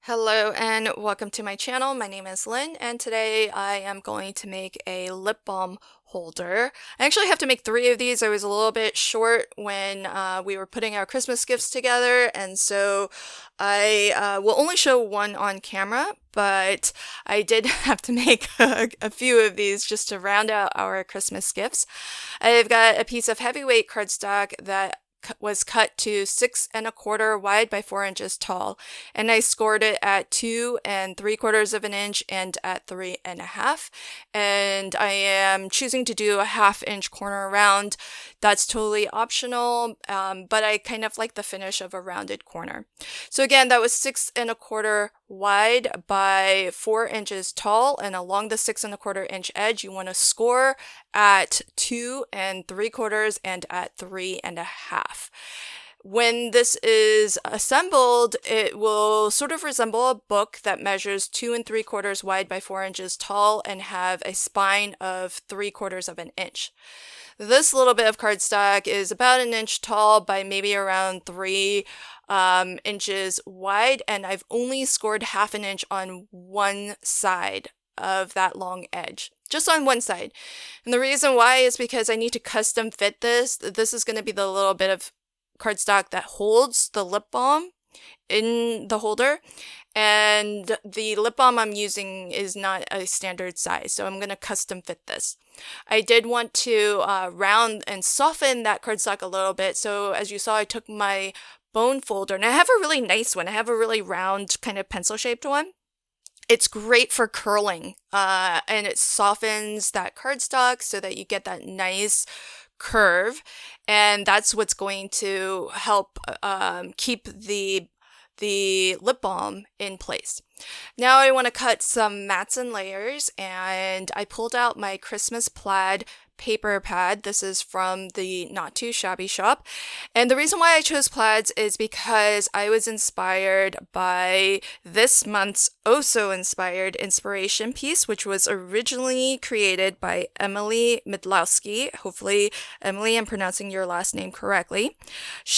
Hello and welcome to my channel. My name is Lynn and today I am going to make a lip balm holder. I actually have to make 3 of these. I was a little bit short when we were putting our Christmas gifts together, and so I will only show one on camera, but I did have to make a few of these just to round out our Christmas gifts. I've got a piece of heavyweight cardstock that was cut to 6¼ wide by 4 inches tall, and I scored it at 2¾ of an inch and at 3½. And I am choosing to do a 1/2 inch corner round. That's totally optional, but I kind of like the finish of a rounded corner. So again, that was 6¼ wide by 4 inches tall, and along the 6¼ inch edge, you want to score at 2¾ and at 3½. When this is assembled, it will sort of resemble a book that measures 2¾ wide by 4 inches tall and have a spine of 3/4 of an inch. This little bit of cardstock is about an inch tall by maybe around 3 inches wide, and I've only scored 1/2 an inch on one side of that long edge. Just on one side. And the reason why is because I need to custom fit this. This is going to be the little bit of cardstock that holds the lip balm in the holder, and the lip balm I'm using is not a standard size, so I'm going to custom fit this. I did want to round and soften that cardstock a little bit, so as you saw, I took my bone folder, and I have a really nice one. I have a really round kind of pencil shaped one. It's great for curling, and it softens that cardstock so that you get that nice curve, and that's what's going to help keep the lip balm in place. Now I want to cut some mats and layers, and I pulled out my Christmas plaid paper pad. This is from the Not Too Shabby shop, and the reason why I chose plaids is because I was inspired by this month's so inspired inspiration piece, which was originally created by Emily Midlowski. Hopefully, Emily, I'm pronouncing your last name correctly.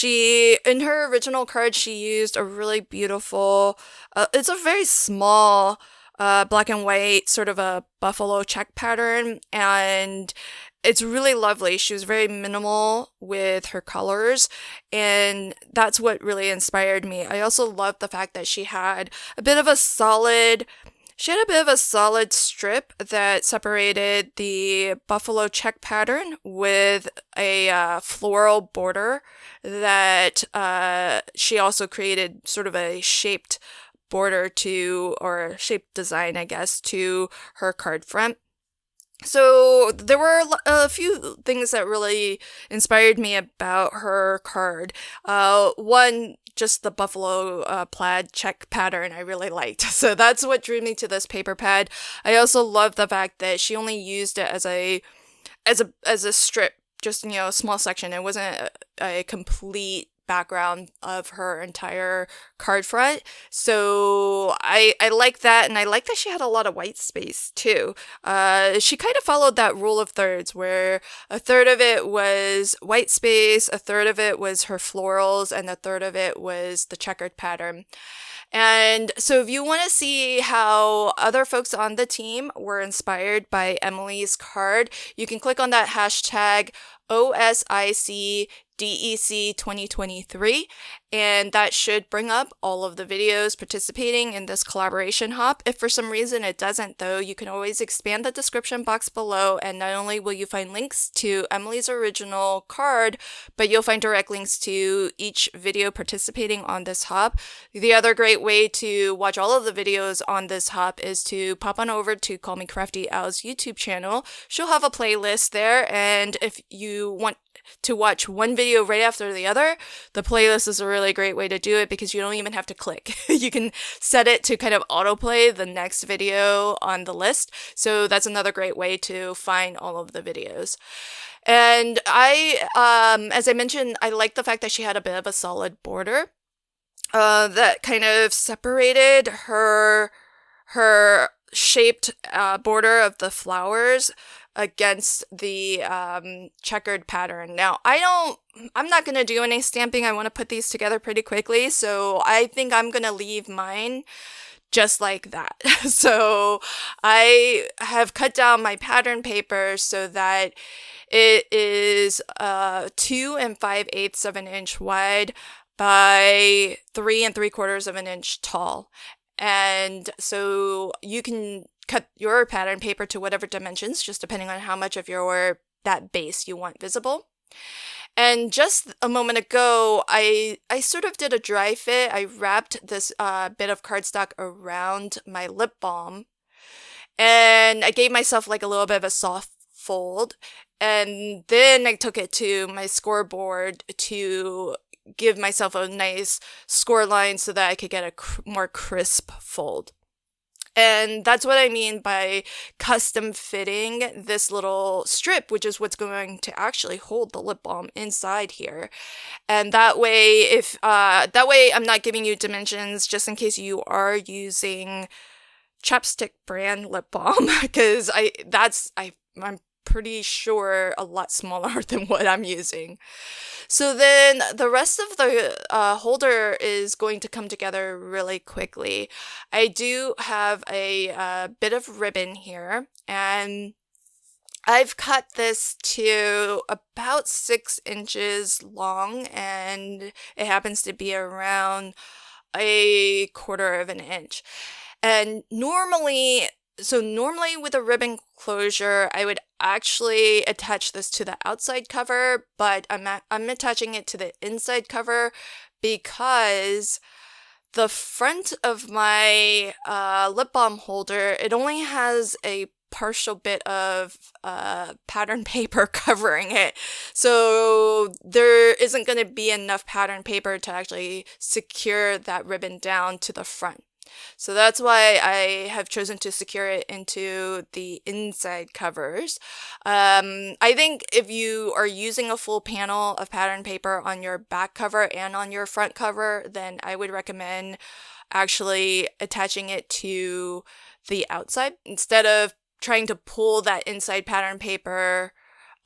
In her original card, she used a really beautiful, it's a very small black and white sort of a buffalo check pattern, and it's really lovely. She was very minimal with her colors, and that's what really inspired me. I also love the fact that she had a bit of a solid strip that separated the buffalo check pattern with a floral border that she also created sort of a shaped border to, or shaped design, I guess, to her card front. So there were a few things that really inspired me about her card. One, just the buffalo plaid check pattern I really liked. So that's what drew me to this paper pad. I also love the fact that she only used it as a strip, just, a small section. It wasn't a complete background of her entire card front. So I like that, and I like that she had a lot of white space too. She kind of followed that rule of thirds, where a third of it was white space, a third of it was her florals, and a third of it was the checkered pattern. And so if you want to see how other folks on the team were inspired by Emily's card, you can click on that hashtag OSICDEC 2023, and that should bring up all of the videos participating in this collaboration hop. If for some reason it doesn't, though, you can always expand the description box below, and not only will you find links to Emily's original card, but you'll find direct links to each video participating on this hop. The other great way to watch all of the videos on this hop is to pop on over to Call Me Crafty Al's YouTube channel. She'll have a playlist there, and if you want to watch one video right after the other, the playlist is a really great way to do it because you don't even have to click. You can set it to kind of autoplay the next video on the list. So that's another great way to find all of the videos. And as I mentioned, I like the fact that she had a bit of a solid border that kind of separated her shaped border of the flowers against the checkered pattern. Now, I'm not going to do any stamping. I want to put these together pretty quickly, so I think I'm going to leave mine just like that. So I have cut down my pattern paper so that it is 2 5/8 of an inch wide by 3 3/4 of an inch tall. And so you can cut your pattern paper to whatever dimensions, just depending on how much of that base you want visible. And just a moment ago, I sort of did a dry fit. I wrapped this bit of cardstock around my lip balm, and I gave myself like a little bit of a soft fold. And then I took it to my scoreboard to give myself a nice score line so that I could get a more crisp fold. And that's what I mean by custom fitting this little strip, which is what's going to actually hold the lip balm inside here. And that way, I'm not giving you dimensions just in case you are using Chapstick brand lip balm, because I'm pretty sure a lot smaller than what I'm using. So then the rest of the holder is going to come together really quickly. I do have a bit of ribbon here, and I've cut this to about 6 inches long, and it happens to be around 1/4 of an inch. And normally with a ribbon closure, I would actually attach this to the outside cover, but I'm attaching it to the inside cover because the front of my lip balm holder, it only has a partial bit of pattern paper covering it. So there isn't going to be enough pattern paper to actually secure that ribbon down to the front. So that's why I have chosen to secure it into the inside covers. I think if you are using a full panel of pattern paper on your back cover and on your front cover, then I would recommend actually attaching it to the outside instead of trying to pull that inside pattern paper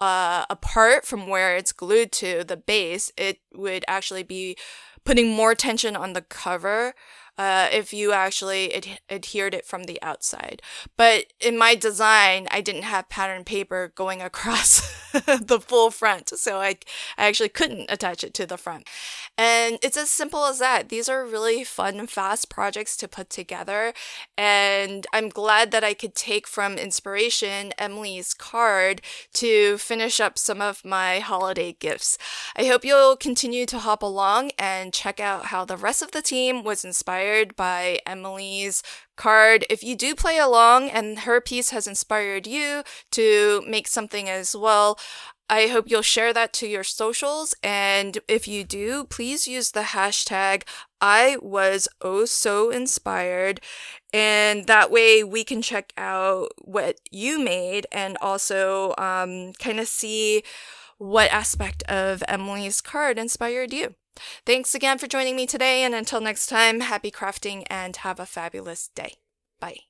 apart from where it's glued to the base. It would actually be putting more tension on the cover if you actually adhered it from the outside. But in my design, I didn't have pattern paper going across the full front, so I actually couldn't attach it to the front. And it's as simple as that. These are really fun, fast projects to put together, and I'm glad that I could take from inspiration Emily's card to finish up some of my holiday gifts. I hope you'll continue to hop along and check out how the rest of the team was inspired by Emily's card. If you do play along and her piece has inspired you to make something as well, I hope you'll share that to your socials. And if you do, please use the hashtag #IWasOhSoInspired. And that way we can check out what you made and also kind of see what aspect of Emily's card inspired you. Thanks again for joining me today, and until next time, happy crafting and have a fabulous day. Bye.